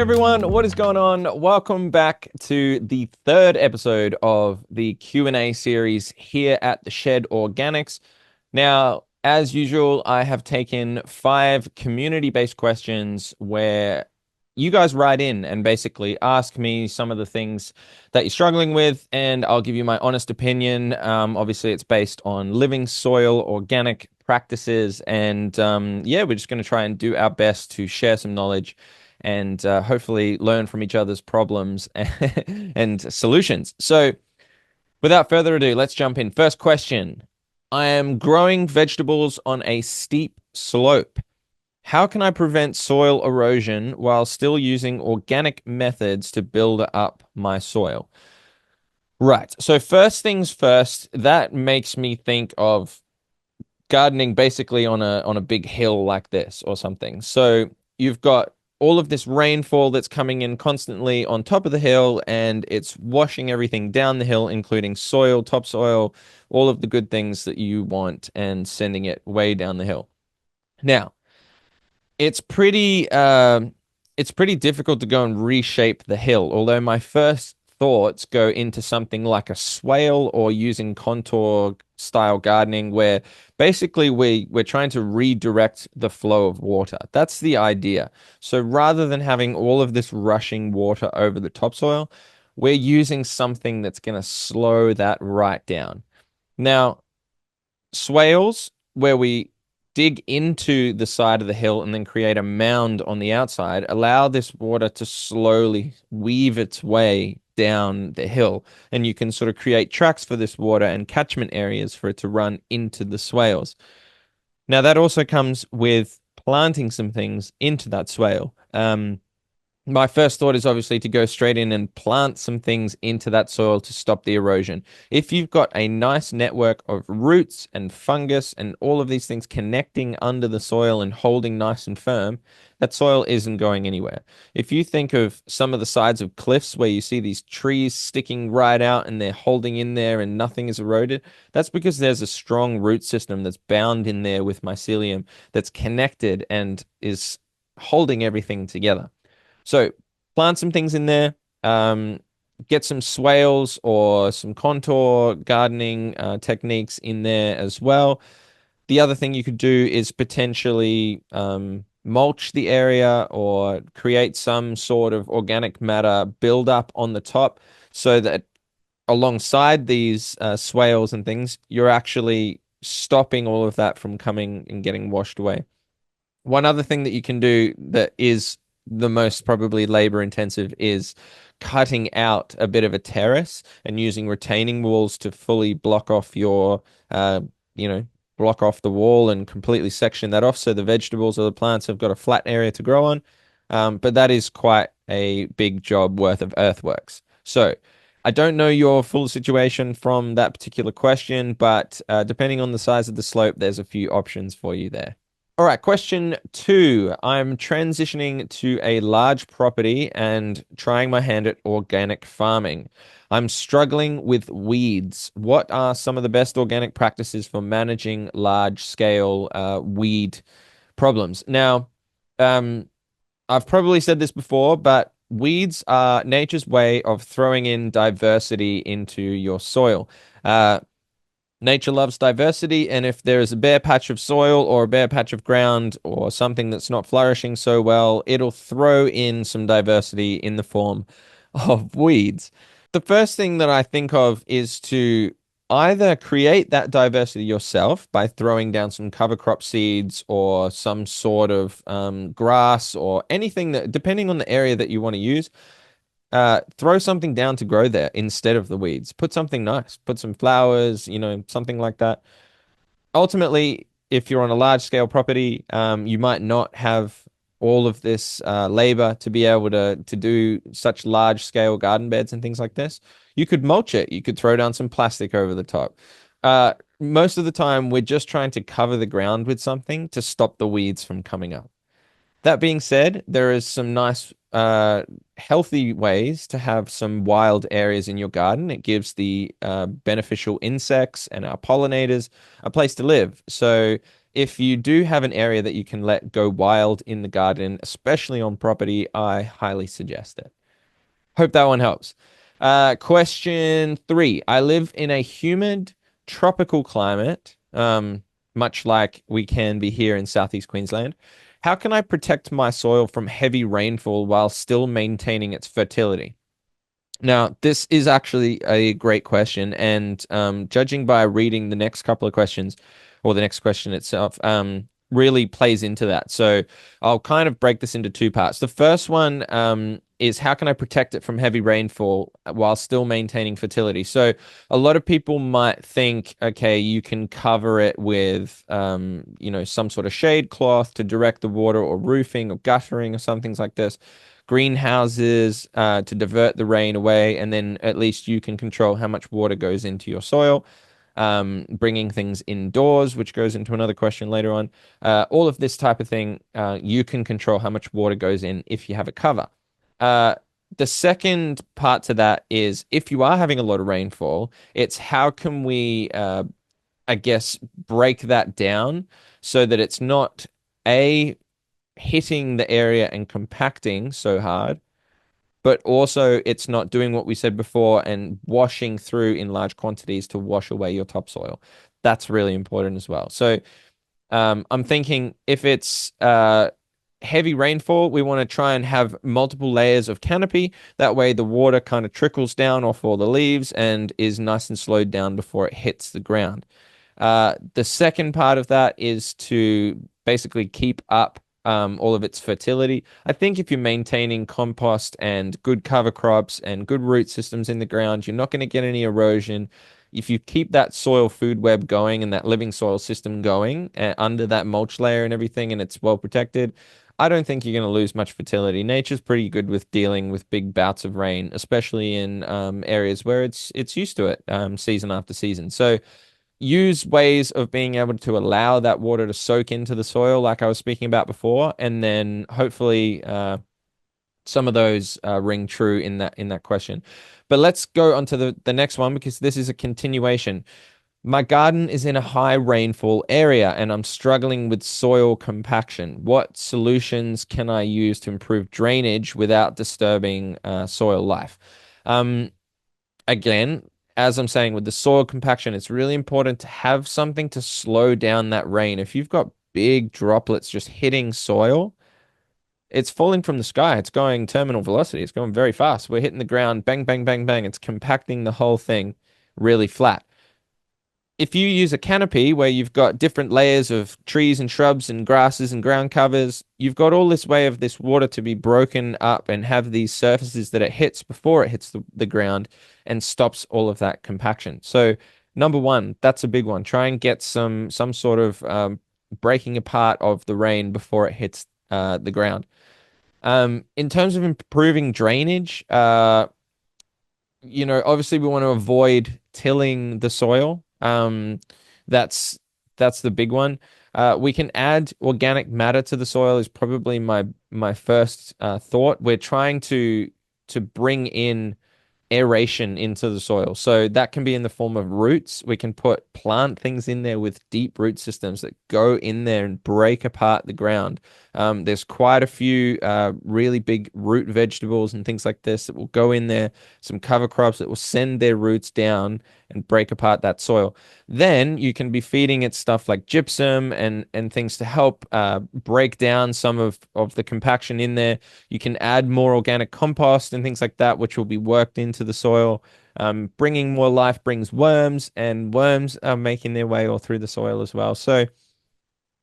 everyone, what is going on? Welcome back to the third episode of the Q&A series here at the Shed Organics. Now, as usual, I have taken 5 community-based questions where you guys write in and basically ask me some of the things that you're struggling with, and I'll give you my honest opinion. Obviously, it's based on living soil, organic practices, and yeah, we're just going to try and do our best to share some knowledge and hopefully learn from each other's problems and solutions. So, without further ado, let's jump in. First question. I am growing vegetables on a steep slope. How can I prevent soil erosion while still using organic methods to build up my soil? Right. So, first things first, that makes me think of gardening basically on a big hill like this or something. So you've got all of this rainfall that's coming in constantly on top of the hill, and it's washing everything down the hill, including soil, topsoil, all of the good things that you want, and sending it way down the hill. Now, it's pretty difficult to go and reshape the hill, although my first thoughts go into something like a swale or using contour style gardening where basically we're trying to redirect the flow of water. That's the idea. So rather than having all of this rushing water over the topsoil, we're using something that's going to slow that right down. Now, swales, where we dig into the side of the hill and then create a mound on the outside, allow this water to slowly weave its way down the hill. And you can sort of create tracks for this water and catchment areas for it to run into the swales. Now, that also comes with planting some things into that swale. My first thought is obviously to go straight in and plant some things into that soil to stop the erosion. If you've got a nice network of roots and fungus and all of these things connecting under the soil and holding nice and firm, that soil isn't going anywhere. If you think of some of the sides of cliffs where you see these trees sticking right out and they're holding in there and nothing is eroded, that's because there's a strong root system that's bound in there with mycelium that's connected and is holding everything together. So plant some things in there, get some swales or some contour gardening techniques in there as well. The other thing you could do is potentially mulch the area or create some sort of organic matter buildup on the top so that alongside these swales and things, you're actually stopping all of that from coming and getting washed away. One other thing that you can do that is the most probably labor intensive is cutting out a bit of a terrace and using retaining walls to fully block off your, block off the wall and completely section that off so the vegetables or the plants have got a flat area to grow on. But that is quite a big job worth of earthworks. So I don't know your full situation from that particular question, but depending on the size of the slope, there's a few options for you there. All right, question 2. I'm transitioning to a large property and trying my hand at organic farming. I'm struggling with weeds. What are some of the best organic practices for managing large-scale weed problems? Now, I've probably said this before, but weeds are nature's way of throwing in diversity into your soil. Nature loves diversity, and if there is a bare patch of soil or a bare patch of ground or something that's not flourishing so well, it'll throw in some diversity in the form of weeds. The first thing that I think of is to either create that diversity yourself by throwing down some cover crop seeds or some sort of grass or anything that, depending on the area that you want to use, throw something down to grow there instead of the weeds. Put something nice, put some flowers, something like that. Ultimately, if you're on a large scale property, you might not have all of this labor to be able to do such large scale garden beds and things like this. You could mulch it. You could throw down some plastic over the top. Most of the time, we're just trying to cover the ground with something to stop the weeds from coming up. That being said, there is some nice, healthy ways to have some wild areas in your garden. It gives the beneficial insects and our pollinators a place to live. So if you do have an area that you can let go wild in the garden, especially on property, I highly suggest it. Hope that one helps. Question three. I live in a humid tropical climate, much like we can be here in Southeast Queensland. How can I protect my soil from heavy rainfall while still maintaining its fertility? Now, this is actually a great question, and judging by reading the next couple of questions, or the next question itself, really plays into that. So I'll kind of break this into two parts. The first one is how can I protect it from heavy rainfall while still maintaining fertility? So a lot of people might think, okay, you can cover it with, some sort of shade cloth to direct the water, or roofing, or guttering, or some things like this, greenhouses to divert the rain away, and then at least you can control how much water goes into your soil. Bringing things indoors, which goes into another question later on. All of this type of thing, you can control how much water goes in if you have a cover. Uh, the second part to that is if you are having a lot of rainfall, it's how can we, I guess, break that down so that it's not a hitting the area and compacting so hard, but also it's not doing what we said before and washing through in large quantities to wash away your topsoil. That's really important as well. So I'm thinking if it's heavy rainfall, we want to try and have multiple layers of canopy. That way, the water kind of trickles down off all the leaves and is nice and slowed down before it hits the ground. The second part of that is to basically keep up all of its fertility. I think if you're maintaining compost and good cover crops and good root systems in the ground, you're not going to get any erosion. If you keep that soil food web going and that living soil system going under that mulch layer and everything, and it's well protected, I don't think you're going to lose much fertility. Nature's pretty good with dealing with big bouts of rain, especially in areas where it's used to it season after season. So use ways of being able to allow that water to soak into the soil, like I was speaking about before, and then hopefully some of those ring true in that question. But let's go on to the next one because this is a continuation. My garden is in a high rainfall area and I'm struggling with soil compaction. What solutions can I use to improve drainage without disturbing soil life? Um, Again, as I'm saying with the soil compaction, it's really important to have something to slow down that rain. If you've got big droplets just hitting soil, it's falling from the sky. It's going terminal velocity. It's going very fast. We're hitting the ground, bang, bang, bang, bang. It's compacting the whole thing really flat. If you use a canopy where you've got different layers of trees and shrubs and grasses and ground covers, you've got all this way of this water to be broken up and have these surfaces that it hits before it hits the ground and stops all of that compaction. So number one, that's a big one. Try and get some sort of breaking apart of the rain before it hits the ground. In terms of improving drainage, obviously we want to avoid tilling the soil. That's that's the big one. We can add organic matter to the soil is probably my first thought. We're trying to bring in aeration into the soil. So that can be in the form of roots. We can put plant things in there with deep root systems that go in there and break apart the ground. There's quite a few really big root vegetables and things like this that will go in there, some cover crops that will send their roots down and break apart that soil. Then you can be feeding it stuff like gypsum and things to help break down some of the compaction in there. You can add more organic compost and things like that, which will be worked into the soil. Bringing more life brings worms, and worms are making their way all through the soil as well. So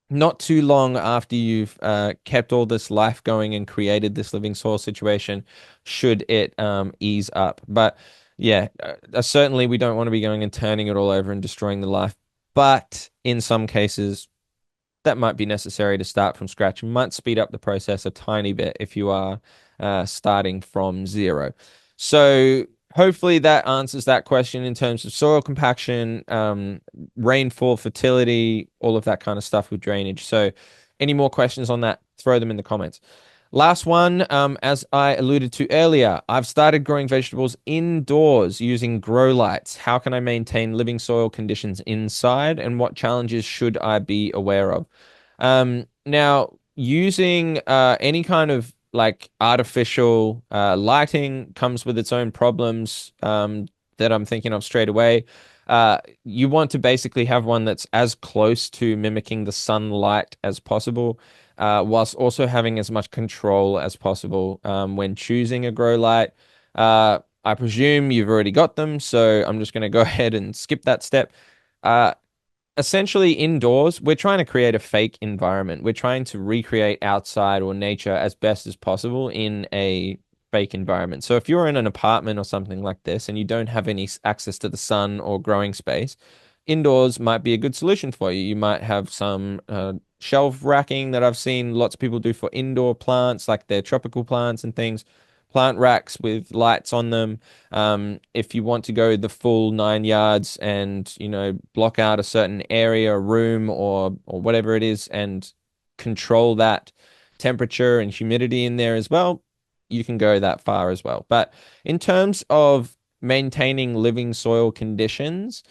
not too long after you've kept all this life going and created this living soil situation, should it ease up. But yeah, certainly we don't want to be going and turning it all over and destroying the life. But in some cases, that might be necessary to start from scratch. It might speed up the process a tiny bit if you are starting from zero. So hopefully that answers that question in terms of soil compaction, rainfall, fertility, all of that kind of stuff with drainage. So any more questions on that, throw them in the comments. Last one, as I alluded to earlier, I've started growing vegetables indoors using grow lights. How can I maintain living soil conditions inside, and what challenges should I be aware of? Now, using any kind of like artificial lighting comes with its own problems that I'm thinking of straight away. You want to basically have one that's as close to mimicking the sunlight as possible, whilst also having as much control as possible when choosing a grow light. I presume you've already got them, so I'm just going to go ahead and skip that step. Uh, Essentially, indoors, we're trying to create a fake environment. We're trying to recreate outside or nature as best as possible in a fake environment. So if you're in an apartment or something like this and you don't have any access to the sun or growing space, indoors might be a good solution for you. You might have some shelf racking that I've seen lots of people do for indoor plants, like their tropical plants and things, plant racks with lights on them. If you want to go the full 9 yards and, block out a certain area, room, or whatever it is, and control that temperature and humidity in there as well, you can go that far as well. But in terms of maintaining living soil conditions,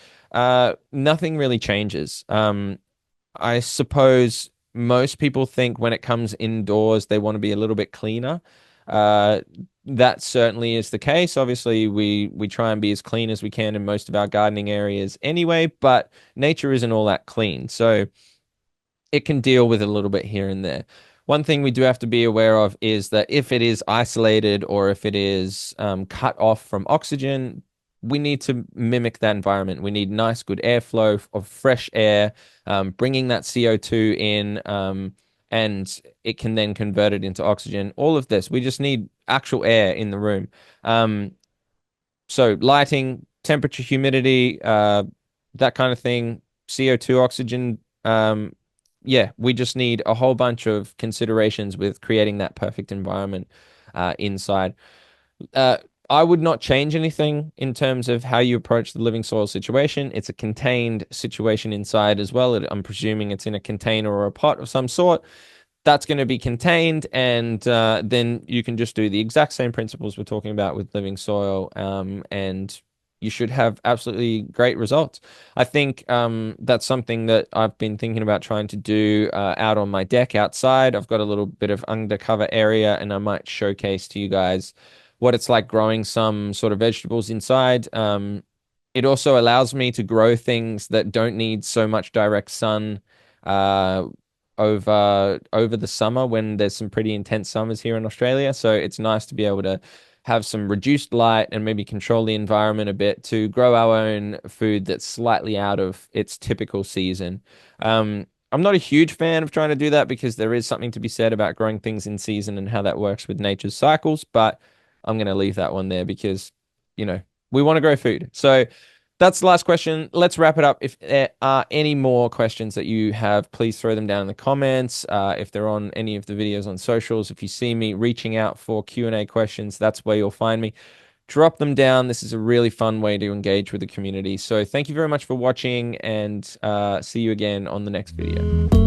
nothing really changes. I suppose most people think when it comes indoors, they want to be a little bit cleaner. Uh, that certainly is the case. Obviously, we try and be as clean as we can in most of our gardening areas anyway, but nature isn't all that clean. So it can deal with a little bit here and there. One thing we do have to be aware of is that if it is isolated or if it is cut off from oxygen, we need to mimic that environment. We need nice, good airflow of fresh air, bringing that CO2 in, and it can then convert it into oxygen. All of this, we just need actual air in the room. Um, so lighting, temperature, humidity, that kind of thing, CO2, oxygen. Yeah, we just need a whole bunch of considerations with creating that perfect environment inside. Uh, I would not change anything in terms of how you approach the living soil situation. It's a contained situation inside as well. I'm presuming it's in a container or a pot of some sort. That's going to be contained, and then you can just do the exact same principles we're talking about with living soil, and you should have absolutely great results. I think that's something that I've been thinking about trying to do out on my deck outside. I've got a little bit of undercover area, and I might showcase to you guys what it's like growing some sort of vegetables inside. It also allows me to grow things that don't need so much direct sun. Uh, over the summer when there's some pretty intense summers here in Australia. So it's nice to be able to have some reduced light and maybe control the environment a bit to grow our own food that's slightly out of its typical season. I'm not a huge fan of trying to do that because there is something to be said about growing things in season and how that works with nature's cycles, but I'm going to leave that one there because, you know, we want to grow food. So that's the last question. Let's wrap it up. If there are any more questions that you have, please throw them down in the comments. If they're on any of the videos on socials, if you see me reaching out for Q&A questions, that's where you'll find me. Drop them down. This is a really fun way to engage with the community. So thank you very much for watching, and see you again on the next video.